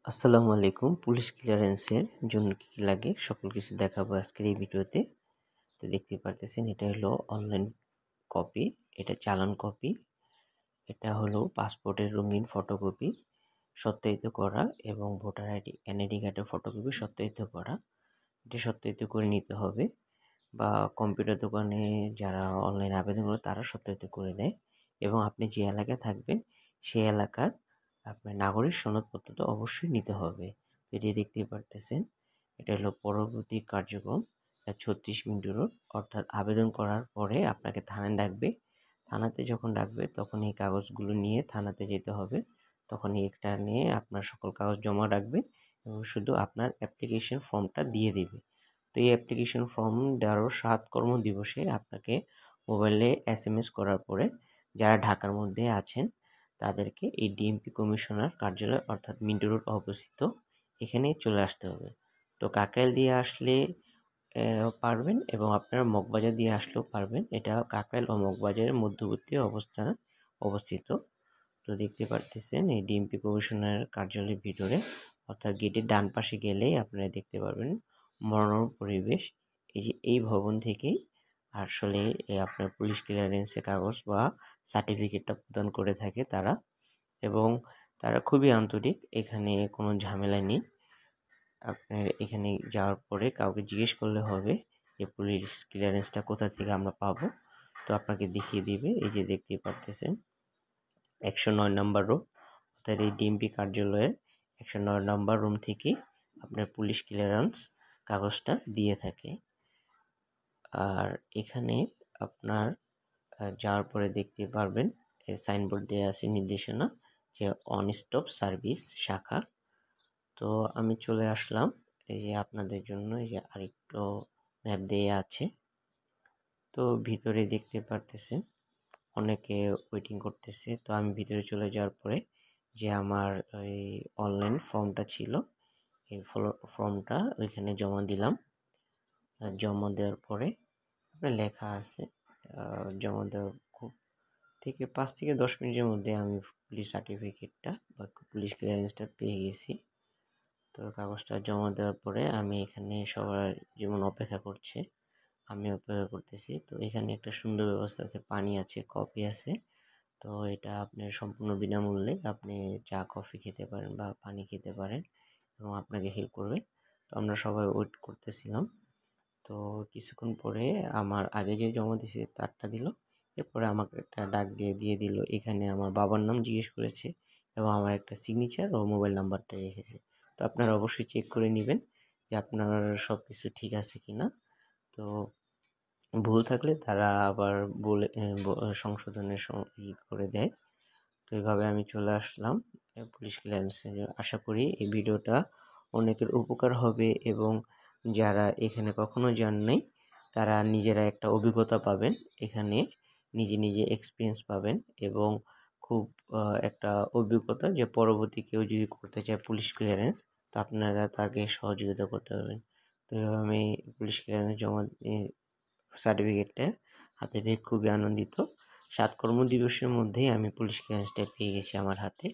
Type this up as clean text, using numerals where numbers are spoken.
আসসালামু আলাইকুম। পুলিশ ক্লিয়ারেন্সের জন্য কি লাগে সকল কিছু দেখাবো আজকের এই ভিডিওতে। তো দেখতে পারতেছেন এটা হলো অনলাইন কপি, এটা চালান কপি, এটা হলো পাসপোর্টের রঙিন ফটোকপি সত্যায়িত করা এবং ভোটার আইডি এনআইডি কার্ডের ফটোকপি সত্যায়িত করা। এটা সত্যায়িত করে নিতে হবে বা কম্পিউটার দোকানে যারা অনলাইন আবেদন করে তারা সত্যায়িত করে দেয় এবং আপনি যে এলাকায় থাকবেন সেই এলাকার আপনার নাগরিক সনদপত্রটা অবশ্যই নিতে হবে। এটি দেখতেই পারতেছেন এটা হলো পরবর্তী কার্যক্রম। 36 মিনিট রোড, অর্থাৎ আবেদন করার পরে আপনাকে থানায় ডাকবে। থানাতে যখন ডাকবে তখন এই কাগজগুলো নিয়ে থানাতে যেতে হবে। তখন এটা নিয়ে আপনার সকল কাগজ জমা রাখবে এবং শুধু আপনার অ্যাপ্লিকেশন ফর্মটা দিয়ে দিবে। তো এই অ্যাপ্লিকেশন ফর্ম দেওয়ার 7 কর্মদিবসে আপনাকে মোবাইলে SMS করার পরে যারা ঢাকার মধ্যে আছেন তাদেরকে এই ডিএমপি কমিশনার কার্যালয় অর্থাৎ মিন্টো রোড অবস্থিত এখানে চলে আসতে হবে। তো কাকরাইল দিয়ে আসলে পারবেন এবং আপনারা মগবাজার দিয়ে আসলেও পারবেন। এটা কাকরাইল ও মগবাজারের মধ্যবর্তী অবস্থানে অবস্থিত। তো দেখতে পারতেছেন এই ডিএমপি কমিশনারের কার্যালয়ের ভিতরে অর্থাৎ গেটের ডান পাশে গেলেই আপনারা দেখতে পারবেন মনোরম পরিবেশ। এই যে এই ভবন থেকেই আসলে আপনার পুলিশ ক্লিয়ারেন্সের কাগজ বা সার্টিফিকেটটা প্রদান করে থাকে তারা, এবং তারা খুবই আন্তরিক, এখানে কোনো ঝামেলা নেই। আপনার এখানে যাওয়ার পরে কাউকে জিজ্ঞেস করলে হবে যে পুলিশ ক্লিয়ারেন্সটা কোথা থেকে আমরা পাবো, তো আপনাকে দেখিয়ে দিবে। এই যে দেখতে পারতেছেন 109 নম্বর রুম, অর্থাৎ এই ডিএমপি কার্যালয়ের 109 নম্বর রুম থেকেই আপনার পুলিশ ক্লিয়ারেন্স কাগজটা দিয়ে থাকে। আর এখানে আপনার যাওয়ার পরে দেখতে পারবেন সাইনবোর্ড দেওয়া আছে নির্দেশনা যে অন স্টপ সার্ভিস শাখা। তো আমি চলে আসলাম, এই যে আপনাদের জন্য এই যে আরেকটু ম্যাপ দেয়া আছে। তো ভিতরে দেখতে পারতেছেন অনেকে ওয়েটিং করতেছে। তো আমি ভিতরে চলে যাওয়ার পরে যে আমার ওই অনলাইন ফর্মটা ছিল এই ফর্মটা ওইখানে জমা দিলাম। জমা দেওয়ার পরে আপনার লেখা আছে জমা দেওয়ার থেকে 5 থেকে 10 মিনিটের মধ্যে আমি পুলিশ সার্টিফিকেটটা বা পুলিশ ক্লিয়ারেন্সটা পেয়ে গেছি। তো কাগজটা জমা দেওয়ার পরে আমি এখানে সবাই যেমন অপেক্ষা করছে আমি অপেক্ষা করতেছি। তো এখানে একটা সুন্দর ব্যবস্থা আছে, পানি আছে, কফি আছে। তো এটা আপনার সম্পূর্ণ বিনামূল্যে আপনি চা কফি খেতে পারেন বা পানি খেতে পারেন এবং আপনাকে হেল্প করবে। তো আমরা সবাই ওয়েট করতেছিলাম। তো কিছুক্ষণ পরে আমার আগে যে জমা দিয়েছে তারটা দিল, এরপরে আমাকে একটা ডাক দিয়ে দিল। এখানে আমার বাবার নাম জিজ্ঞেস করেছে এবং আমার একটা সিগনেচার ও মোবাইল নাম্বারটা রেখেছে। তো আপনারা অবশ্যই চেক করে নেবেন যে আপনার সব কিছু ঠিক আছে কি না। তো ভুল থাকলে তারা আবার বলে সংশোধনের করে দেয়। তো এইভাবে আমি চলে আসলাম পুলিশ ক্লিয়ারেন্সে। আশা করি এই ভিডিওটা অনেকের উপকার হবে এবং যারা এখানে কখনো যান নাই তারা নিজেরা একটা অভিজ্ঞতা পাবেন, এখানে নিজে এক্সপিরিয়েন্স পাবেন এবং খুব একটা অভিজ্ঞতা যে পরবর্তী কেউ যদি করতে চায় পুলিশ ক্লিয়ারেন্স তো আপনারা তাকে সহযোগিতা করতে পারবেন। তো আমি পুলিশ ক্লিয়ারেন্স জমা সার্টিফিকেটটা হাতে পেয়ে খুবই আনন্দিত। 7 কর্মদিবসের মধ্যেই আমি পুলিশ ক্লিয়ারেন্সটা পেয়ে গেছি আমার হাতে।